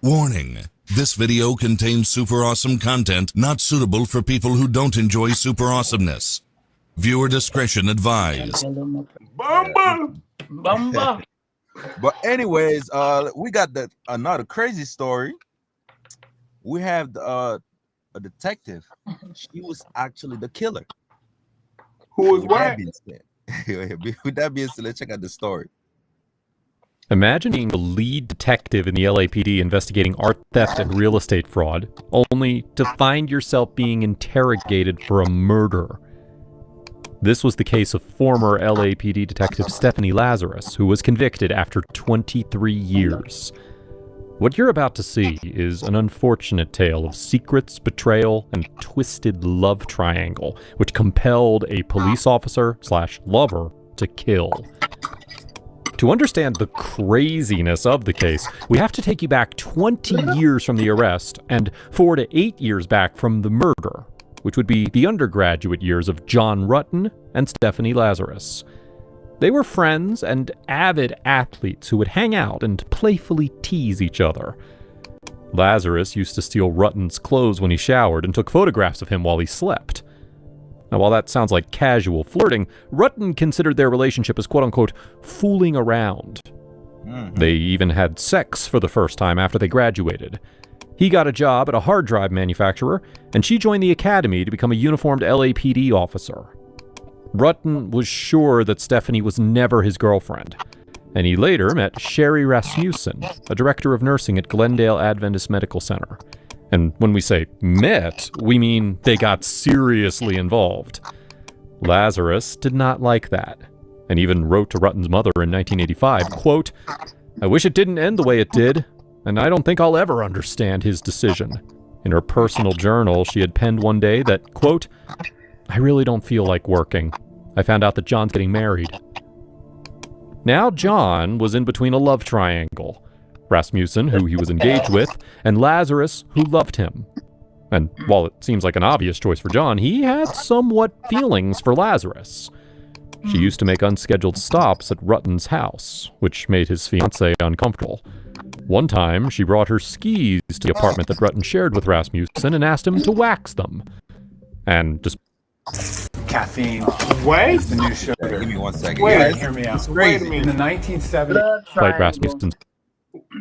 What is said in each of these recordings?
Warning. This video contains super awesome content not suitable for people who don't enjoy super awesomeness. Viewer discretion advised. Bumba! Bumba. But anyways, we got another crazy story. We have a detective. She was actually the killer. Who was what? With that being said, let's check out the story. Imagine being the lead detective in the LAPD investigating art theft and real estate fraud, only to find yourself being interrogated for a murder. This was the case of former LAPD detective Stephanie Lazarus, who was convicted after 23 years. What you're about to see is an unfortunate tale of secrets, betrayal, and twisted love triangle, which compelled a police officer/lover to kill. To understand the craziness of the case, we have to take you back 20 years from the arrest and 4 to 8 years back from the murder, which would be the undergraduate years of John Rutten and Stephanie Lazarus. They were friends and avid athletes who would hang out and playfully tease each other. Lazarus used to steal Rutten's clothes when he showered and took photographs of him while he slept. Now, while that sounds like casual flirting, Rutten considered their relationship as quote-unquote fooling around. They even had sex for the first time after they graduated. He got a job at a hard drive manufacturer, and she joined the academy to become a uniformed LAPD officer. Rutten was sure that Stephanie was never his girlfriend, and he later met Sherri Rasmussen, a director of nursing at Glendale Adventist Medical Center. And when we say met, we mean they got seriously involved. Lazarus did not like that, and even wrote to Rutten's mother in 1985, quote, "I wish it didn't end the way it did, and I don't think I'll ever understand his decision." In her personal journal, she had penned one day that, quote, "I really don't feel like working. I found out that John's getting married." Now John was in between a love triangle. Rasmussen, who he was engaged with, and Lazarus, who loved him. And while it seems like an obvious choice for John, he had somewhat feelings for Lazarus. She used to make unscheduled stops at Rutten's house, which made his fiancé uncomfortable. One time, she brought her skis to the apartment that Rutten shared with Rasmussen and asked him to wax them. And just Caffeine. What? It's the new sugar. Give me 1 second. Wait, Yeah, Hear me out. Wait a In minute. the 1970s. like Rasmussen's.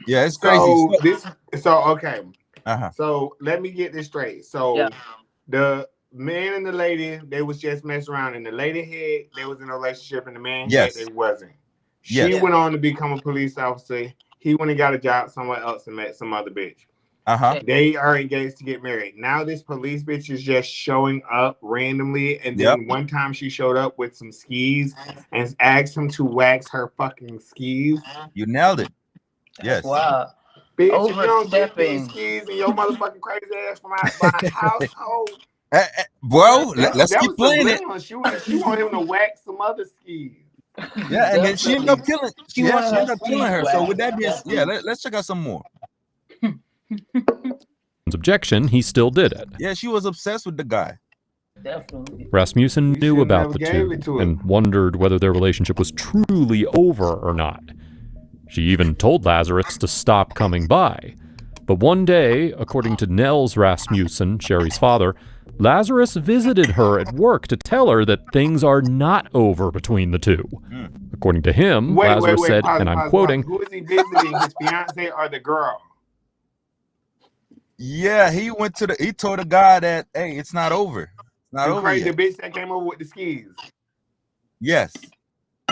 yeah, it's crazy. Okay. Uh-huh. So let me get this straight. So the man and the lady, they was just messing around, and the lady had they was in a relationship, and the man Yes. had they wasn't. She Yes. went on to become a police officer. He went and got a job somewhere else and met some other bitch. Uh-huh. They are engaged to get married. Now this police bitch is just showing up randomly, and then one time she showed up with some skis and asked him to wax her fucking skis. You nailed it. Yes. Wow. Bitch, if you don't get Overstepping. these skis and your motherfucking crazy ass from out my household. Bro, let's That keep was playing it. one. She want him to wax some other skis. Yeah, and then she ended up killing. She Yeah, ended up killing her. So wow. with that being, let's check out some more. Objection, he still did it. Yeah, she was obsessed with the guy. Definitely. Rasmussen You knew shouldn't about have the gave it to two him. and wondered whether their relationship was truly over or not. She even told Lazarus to stop coming by. But one day, according to Nels Rasmussen, Sherri's father, Lazarus visited her at work to tell her that things are not over between the two. According to him, Lazarus said, pause, and I'm pause, quoting, pause. Who is he visiting, his fiance or the girl? Yeah, he told the guy that, hey, it's not over. It's not The over crazy yet. bitch that came over with the skis. Yes.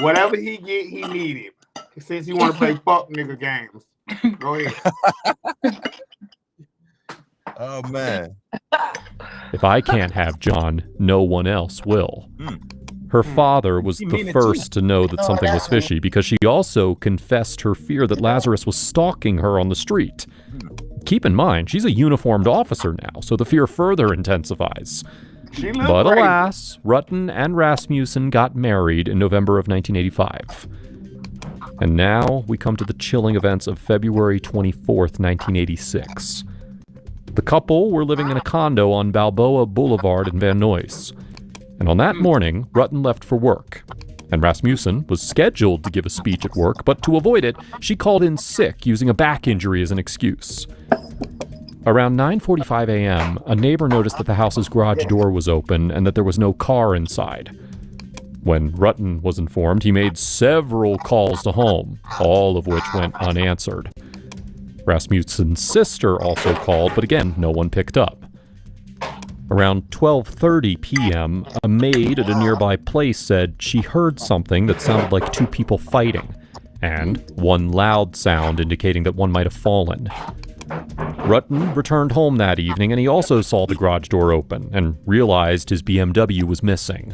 Whatever he get, he needed. Since he want to play fuck nigga games. Go ahead. Oh man. if I can't have John, no one else will. Her father was She the mean it first to know that something was fishy because she also confessed her fear that Lazarus was stalking her on the street. Keep in mind, she's a uniformed officer now, so the fear further intensifies. She looked But crazy. alas, Rutten and Rasmussen got married in November of 1985. And now we come to the chilling events of February 24th, 1986. The couple were living in a condo on Balboa Boulevard in Van Nuys. And on that morning, Rutten left for work. And Rasmussen was scheduled to give a speech at work, but to avoid it, she called in sick, using a back injury as an excuse. Around 9:45 a.m., a neighbor noticed that the house's garage door was open and that there was no car inside. When Rutten was informed, he made several calls to home, all of which went unanswered. Rasmussen's sister also called, but again, no one picked up. Around 12:30 p.m., a maid at a nearby place said she heard something that sounded like two people fighting, and one loud sound indicating that one might have fallen. Rutten returned home that evening, and he also saw the garage door open and realized his BMW was missing.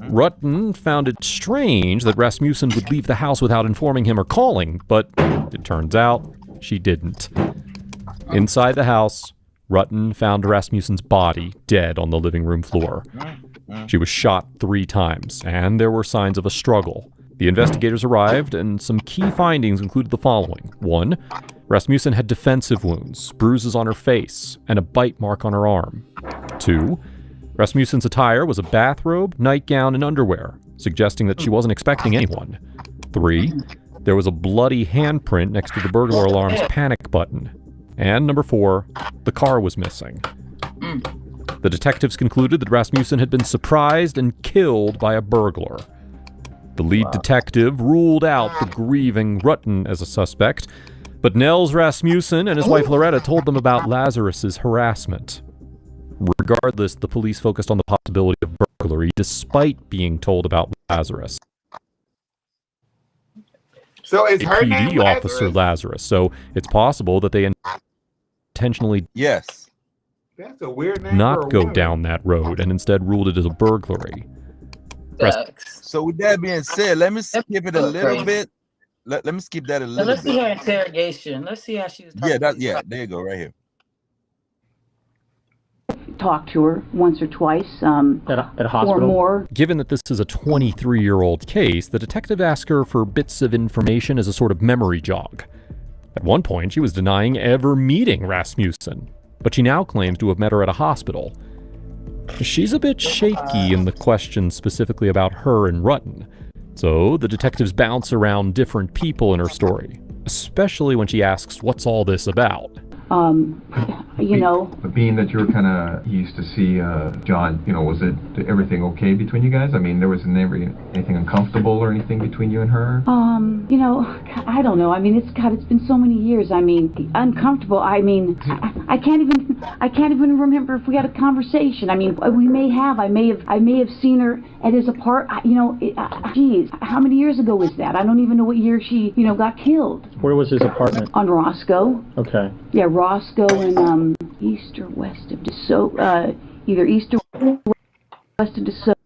Rutten found it strange that Rasmussen would leave the house without informing him or calling, but it turns out she didn't. Inside the house, Rutten found Rasmussen's body dead on the living room floor. She was shot 3 times, and there were signs of a struggle. The investigators arrived, and some key findings included the following. 1. Rasmussen had defensive wounds, bruises on her face, and a bite mark on her arm. 2. Rasmussen's attire was a bathrobe, nightgown, and underwear, suggesting that she wasn't expecting anyone. 3. There was a bloody handprint next to the burglar alarm's panic button. And number 4, the car was missing. The detectives concluded that Rasmussen had been surprised and killed by a burglar. The lead detective ruled out the grieving Rutten as a suspect, but Nels Rasmussen and his wife Loretta told them about Lazarus's harassment. Regardless, the police focused on the possibility of burglary despite being told about Lazarus. So is her name PD officer Lazarus, so it's possible that they intentionally Yes. That's a weird name. not go down that road and instead ruled it as a burglary. So with that being said, let me skip it a little bit. Let me skip that a little Let's bit. see her interrogation. Let's see how she was talking. There you go, right here. Talked to her once or twice, At a hospital? or more. Given that this is a 23-year-old case, the detective asked her for bits of information as a sort of memory jog. At one point, she was denying ever meeting Rasmussen, but she now claims to have met her at a hospital. She's a bit shaky in the questions specifically about her and Rutten, so the detectives bounce around different people in her story, especially when she asks what's all this about. You know, But being that you were kind of used to see John, you know, was it everything okay between you guys? I mean, there was never anything uncomfortable or anything between you and her? you know, I don't know. I mean, it's been so many years. I mean, uncomfortable. I mean, I can't even remember if we had a conversation. I mean, we may have. I may have seen her at his apartment. You know, geez, how many years ago was that? I don't even know what year she, you know, got killed. Where was his apartment? On Roscoe. Okay. Yeah, Roscoe and east or west of DeSoto. Either east or west of DeSoto.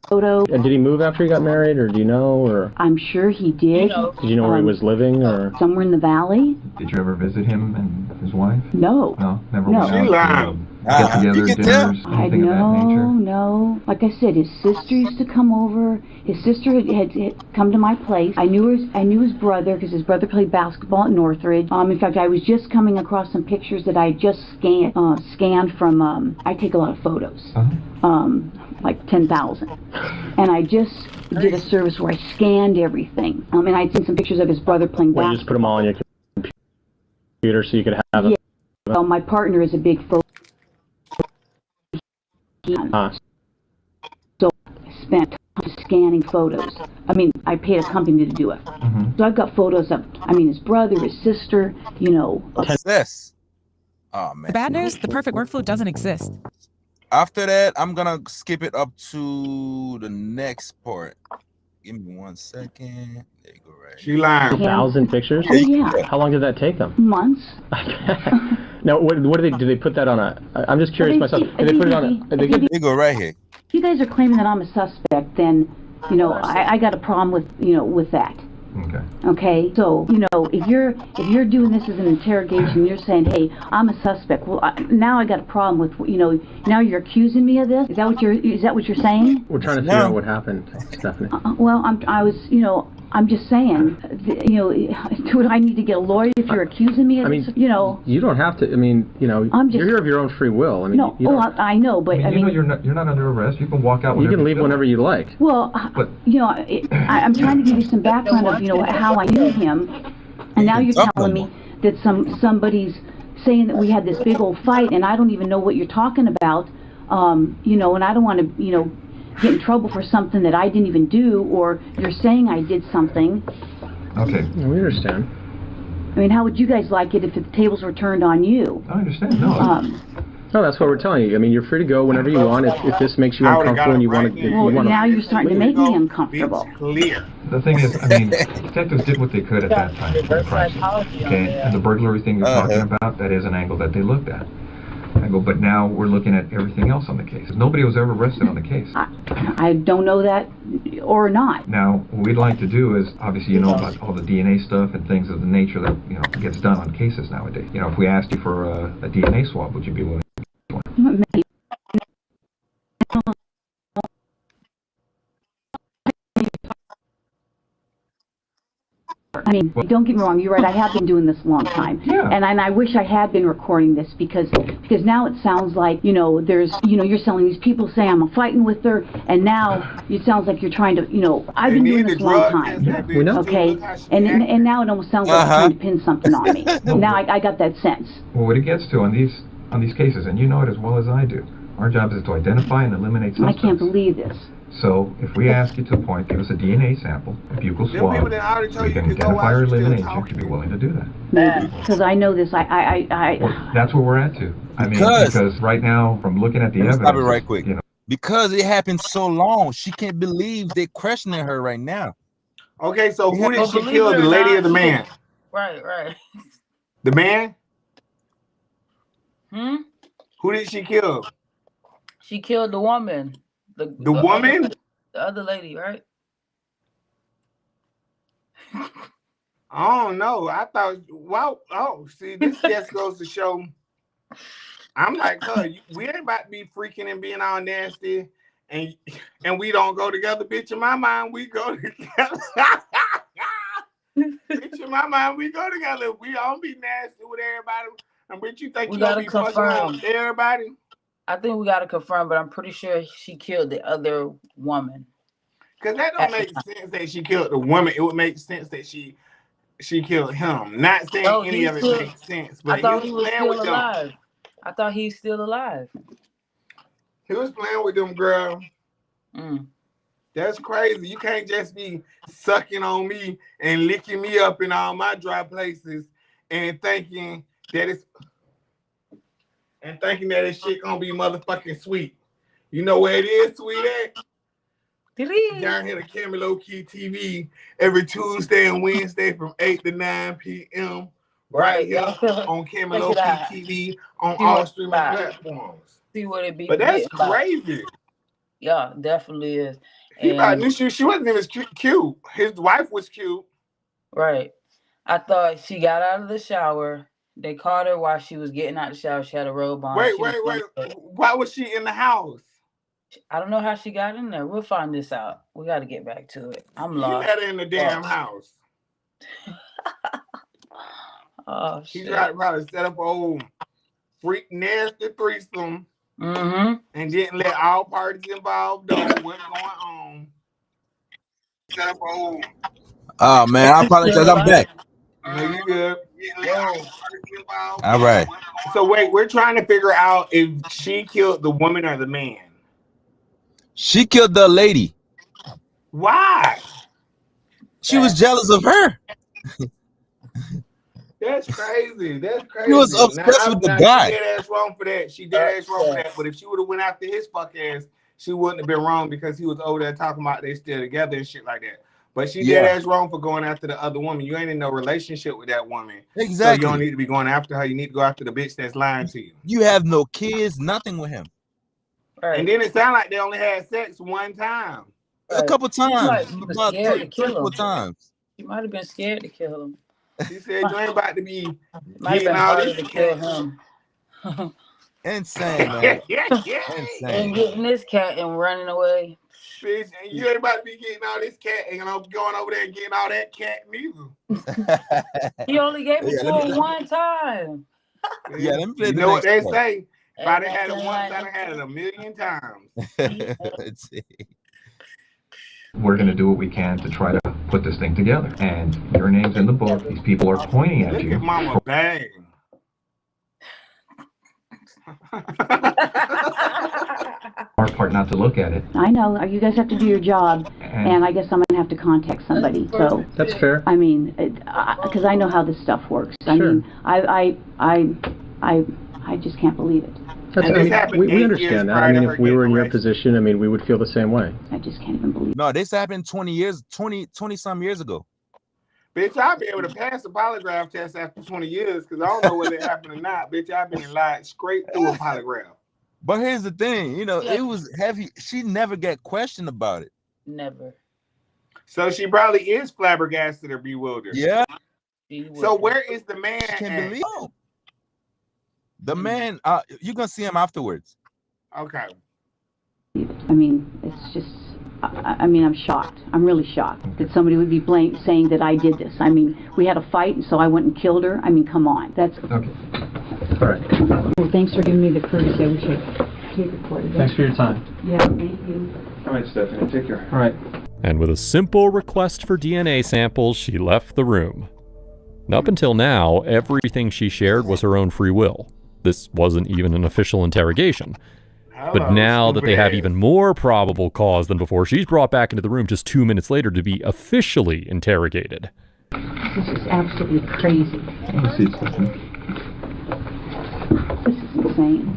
And did he move after he got married, or do you know, or I'm sure he did. did you know where he was living, or? Somewhere in the valley? Did you ever visit him and his wife? No. No, never No. went She out. lied. Get together, You can tell. dinners, anything of that nature? No. Like I said, his sister used to come over. His sister had come to my place. I knew his brother because his brother played basketball at Northridge. In fact, I was just coming across some pictures that I just scanned from. I take a lot of photos. Like 10,000. And I just did a service where I scanned everything. And I'd seen some pictures of his brother playing Well, you just put them all on your computer so you could have them. Yeah. Well, my partner is a big photo. So I spent time scanning photos. I mean, I paid a company to do it. So I've got photos of, his brother, his sister, you know. Success. Oh man. The bad news, the perfect workflow doesn't exist. After that, I'm gonna skip it up to the next part. Give me 1 second. There you go, right. She lied. 1,000 pictures? Oh, yeah. How long did that take them? Months. Now, what do they put that on a? I'm just curious myself. Did they put it on a? There you go, right here. If you guys are claiming that I'm a suspect, then, you know, I got a problem with, you know, with that. Okay. Okay, so, you know, if you're doing this as an interrogation, you're saying, hey, I'm a suspect. Well, now I got a problem with, you know, now you're accusing me of this. Is that what you're saying? We're trying to figure out what happened, Stephanie. Well, I was, you know, I'm just saying, you know, do I need to get a lawyer if you're accusing me of, you know? You don't have to. I mean, you know, you're here of your own free will. I mean, no, I know, but I mean, you know, you're not under arrest. You can walk out. You can leave whenever you like. Well, you know, I'm trying to give you some background of, you know, how I knew him, and now you're telling me that somebody's saying that we had this big old fight, and I don't even know what you're talking about. You know, and I don't want to, you know, get in trouble for something that I didn't even do, or you're saying I did something. Okay. We understand. I mean, how would you guys like it if the tables were turned on you? I understand. No. No, that's what we're telling you. I mean, you're free to go whenever you want. If this makes you uncomfortable and you want to, well, now you're starting to make me uncomfortable. Clear. The thing is, I mean, detectives did what they could at that time. Okay, and the burglary thing you're talking about, that is an angle that they looked at. I go, but now we're looking at everything else on the case. Nobody was ever arrested on the case. I don't know that, or not. Now, what we'd like to do is, obviously, you know about all the DNA stuff and things of the nature that, you know, gets done on cases nowadays. You know, if we asked you for a DNA swab, would you be willing to do one? I mean, don't get me wrong, you're right, I have been doing this a long time. Yeah. And I wish I had been recording this because now it sounds like, you know, there's, you know, you're selling these people saying I'm fighting with her, and now it sounds like you're trying to, you know, I've been doing this a long time. Yeah, we know. Okay? And now it almost sounds like you're trying to pin something on me. Now I got that sense. Well, what it gets to on these cases, and you know it as well as I do, our job is to identify and eliminate suspects. I can't believe this. So, if we ask you to the point, give us a DNA sample, a buccal swab, we can identify or eliminate you, you'd be willing to do that. Maybe, because I know this, Well, that's where we're at too. I mean, because right now, from looking at the evidence, stop it right quick. You know, because it happened so long, she can't believe they're questioning her right now. Okay, so who did she kill, the lady or the man? Right. The man? Who did she kill? She killed the woman. The woman? The other lady, right? I don't know. I thought, well, see, this just goes to show. I'm like, we ain't about to be freaking and being all nasty, and we don't go together, bitch. In my mind, we go together. Bitch, in my mind, we go together. We don't be nasty with everybody. And bitch, you think you gonna be fucking with everybody? I think we gotta confirm, but I'm pretty sure she killed the other woman. Because that don't make sense that she killed the woman. It would make sense that she killed him. Not saying any of it makes sense. But I thought he was still alive. I thought he's still alive. He was playing with them, girl. That's crazy. You can't just be sucking on me and licking me up in all my dry places and thinking that this shit gonna be motherfucking sweet. You know where it is sweet at? Down here at Camilo Key TV every Tuesday and Wednesday from 8 to 9 p.m. Right here on Camilo Key TV on all streaming platforms. See what it be. But that's crazy. Yeah, definitely is. He probably knew she wasn't even cute. His wife was cute. Right. I thought she got out of the shower. They caught her while she was getting out of the shower. She had a robe on. Wait. Why was she in the house? I don't know how she got in there. We'll find this out. We got to get back to it. I'm lost. You had her in the damn house. Oh, shit. He tried to probably set up an old freak nasty threesome and didn't let all parties involved know what's going on. Set up an old... Oh, man, I apologize. I'm back. No, you good. All right. So wait, we're trying to figure out if she killed the woman or the man. She killed the lady. Why? She was jealous of her. That's crazy. That's crazy. She was obsessed with the guy. She dead ass wrong for that. She dead ass wrong for that. But if she would have went after his fuck ass, she wouldn't have been wrong because he was over there talking about they still together and shit like that. But she dead ass wrong for going after the other woman. You ain't in no relationship with that woman. Exactly. So you don't need to be going after her. You need to go after the bitch that's lying to you. You have no kids, nothing with him. Right. And then it sounded like they only had sex one time. A couple times. About three times. She might have been scared to kill him. She said you ain't about to be getting all this to kill him. Insane, man. Insane. And getting this cat and running away. Bitch, and you ain't about to be getting all this cat and going over there and getting all that cat neither. He only gave it to her one time. Yeah, let me play you the know what next they part. say? If I'd have had it once, I'd have had it a million times. Let's see. We're going to do what we can to try to put this thing together. And your name's in the book. These people are pointing at Look you. at Mama Bang. Our part not to look at it. I know. You guys have to do your job, and I guess I'm gonna have to contact somebody. So That's fair. I mean, because I know how this stuff works. I Sure. mean, I just can't believe it. That's, And I this mean, happened we 8 years understand that. I prior mean, to if her we were in getting your arrested. position, I mean, we would feel the same way. I just can't even believe it. No, this happened 20 some years ago. Bitch, I'll be able to pass the polygraph test after 20 years because I don't know whether it happened or not. Bitch, I've been lied straight through a polygraph. But here's the thing, it was heavy. She never got questioned about it. Never. So she probably is flabbergasted or bewildered. Yeah. So where is the man Can't at? believe it. The man, you're gonna see him afterwards. Okay. I mean, it's just. I mean, I'm shocked. I'm really shocked that somebody would be saying that I did this. I mean, we had a fight, and so I went and killed her. I mean, come on. That's. Okay. All right. Well, thanks for giving me the courtesy. I wish I could record it. Thanks for your time. Yeah, thank you. All right, Stephanie, take care. All right. And with a simple request for DNA samples, she left the room. Up until now, everything she shared was her own free will. This wasn't even an official interrogation. But now that they have even more probable cause than before, she's brought back into the room just 2 minutes later to be officially interrogated. This is absolutely crazy. Have a seat, Stephanie. This is insane.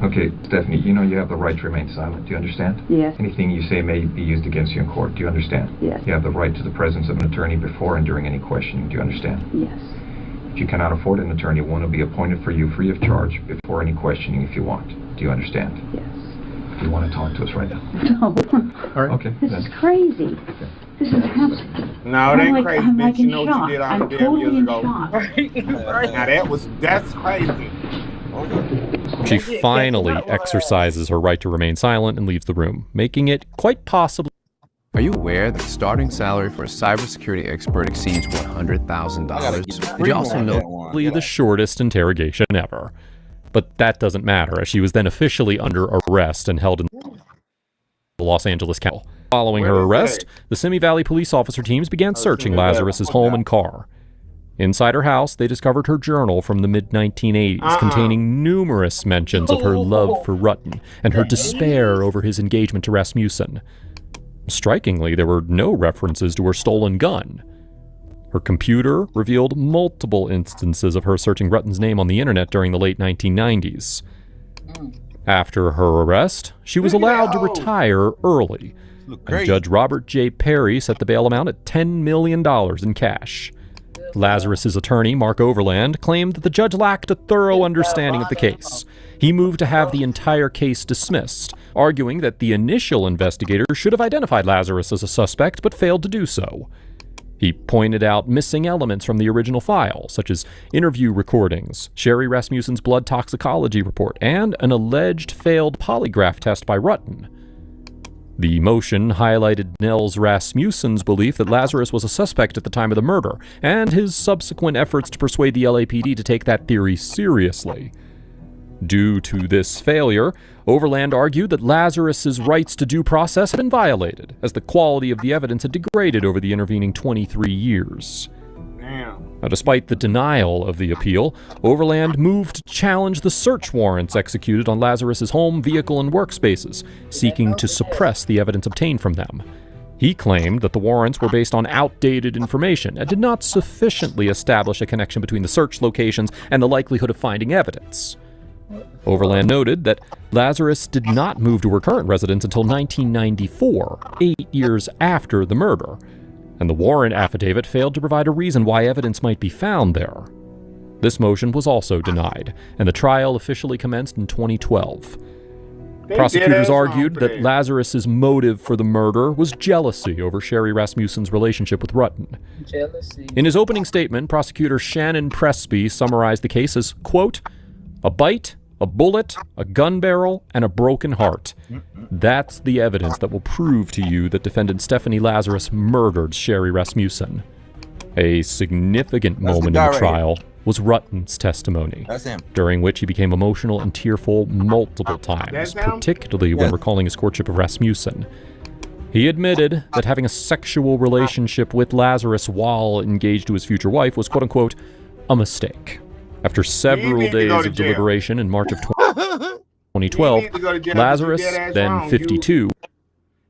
Okay, Stephanie, you have the right to remain silent. Do you understand? Yes. Anything you say may be used against you in court. Do you understand? Yes. You have the right to the presence of an attorney before and during any questioning. Do you understand? Yes. If you cannot afford an attorney, one will be appointed for you free of charge before any questioning if you want. Do you understand? Yes. Do you want to talk to us right now? No. All right. Okay. This is crazy. This is absolutely. No, it ain't crazy, I'm bitch. like You in know what shock. you did all I'm the damn totally years in ago. shock. Now that's crazy. She finally exercises her right to remain silent and leaves the room, making it quite possibly. Are you aware that the starting salary for a cybersecurity expert exceeds $100,000? Did you also know the shortest interrogation ever? But that doesn't matter, as she was then officially under arrest and held in the Los Angeles County. Following her arrest, the Simi Valley police officer teams began searching Lazarus's home and car. Inside her house, they discovered her journal from the mid-1980s containing numerous mentions of her love for Rutten and her despair over his engagement to Rasmussen. Strikingly, there were no references to her stolen gun. Her computer revealed multiple instances of her searching Rutten's name on the internet during the late 1990s. After her arrest, she was allowed to retire early, and Judge Robert J. Perry set the bail amount at $10 million in cash. Lazarus's attorney, Mark Overland, claimed that the judge lacked a thorough understanding of the case. He moved to have the entire case dismissed, arguing that the initial investigator should have identified Lazarus as a suspect but failed to do so. He pointed out missing elements from the original file, such as interview recordings, Sherri Rasmussen's blood toxicology report, and an alleged failed polygraph test by Rutten. The motion highlighted Nels Rasmussen's belief that Lazarus was a suspect at the time of the murder, and his subsequent efforts to persuade the LAPD to take that theory seriously. Due to this failure, Overland argued that Lazarus's rights to due process had been violated, as the quality of the evidence had degraded over the intervening 23 years. Now, despite the denial of the appeal, Overland moved to challenge the search warrants executed on Lazarus's home, vehicle, and workspaces, seeking to suppress the evidence obtained from them. He claimed that the warrants were based on outdated information and did not sufficiently establish a connection between the search locations and the likelihood of finding evidence. Overland noted that Lazarus did not move to her current residence until 1994, 8 years after the murder, and the warrant affidavit failed to provide a reason why evidence might be found there. This motion was also denied, and the trial officially commenced in 2012. Prosecutors argued that Lazarus's motive for the murder was jealousy over Sherri Rasmussen's relationship with Rutten. Jealousy. In his opening statement, prosecutor Shannon Presby summarized the case as, quote, "A bite, A bullet, a gun barrel, and a broken heart. That's the evidence that will prove to you that defendant Stephanie Lazarus murdered Sherri Rasmussen. A significant moment in the trial was Rutten's testimony, during which he became emotional and tearful multiple times, particularly when recalling his courtship of Rasmussen. He admitted that having a sexual relationship with Lazarus while engaged to his future wife was quote-unquote a mistake. After several days of deliberation in March of 2012, Lazarus, then 52...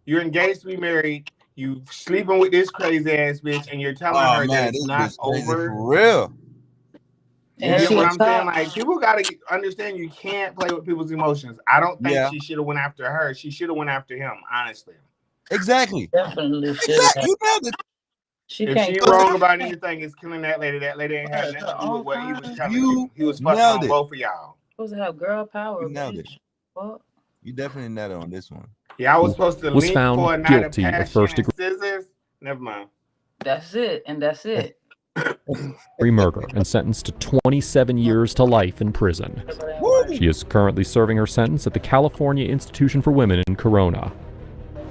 You're engaged to be married, you sleeping with this crazy ass bitch, and you're telling her that it's not over. For real. You get what I'm saying? Like, people gotta understand you can't play with people's emotions. I don't think she should have went after her. She should have went after him, honestly. Exactly. Definitely should. You nailed it. If she wrong about anything, it's killing that lady. That lady ain't had nothing to do with what he was telling you. He was fucking on both of y'all. Supposed to have girl power. You nailed it. You definitely nailed it on this one. Yeah, I was supposed to leave for a night of passion first-degree scissors. Never mind. That's it, and that's it. Murder and sentenced to 27 years to life in prison. She is currently serving her sentence at the California Institution for Women in Corona.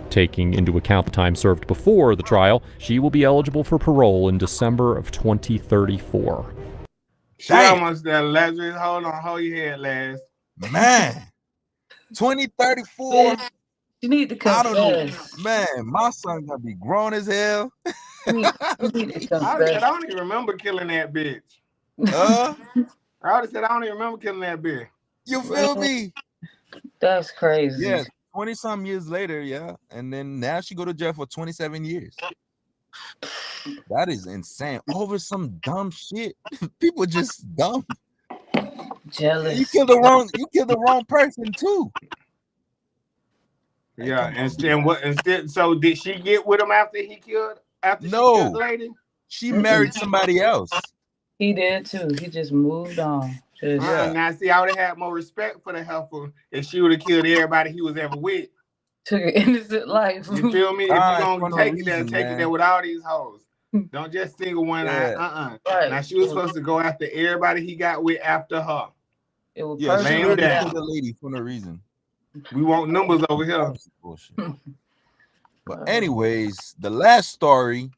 Taking into account the time served before the trial, she will be eligible for parole in December of 2034. She almost there, Lazarus. Hold your head, Laz. Man, 2034. You need to confess. I don't know. Man, my son gonna be grown as hell. I don't even remember killing that bitch. I already said I don't even remember killing that bitch. You feel me? That's crazy. Yeah, 20-some years later, and then now she go to jail for 27 years. That is insane. Over some dumb shit. People just dumb. Jealous. You kill the wrong person too. Yeah, instead. So did she get with him after he killed? After she killed the lady? She married somebody else. He did too. He just moved on. Now, see, I would have had more respect for the heifer if she would have killed everybody he was ever with. Took an innocent life. You feel me? If you're gonna take it there with all these hoes. Don't just single one eye. Right. Now she was supposed to go after everybody he got with after her. It was she murdered the lady for no reason. We want numbers over here. But anyways, the last story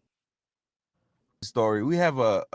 we have a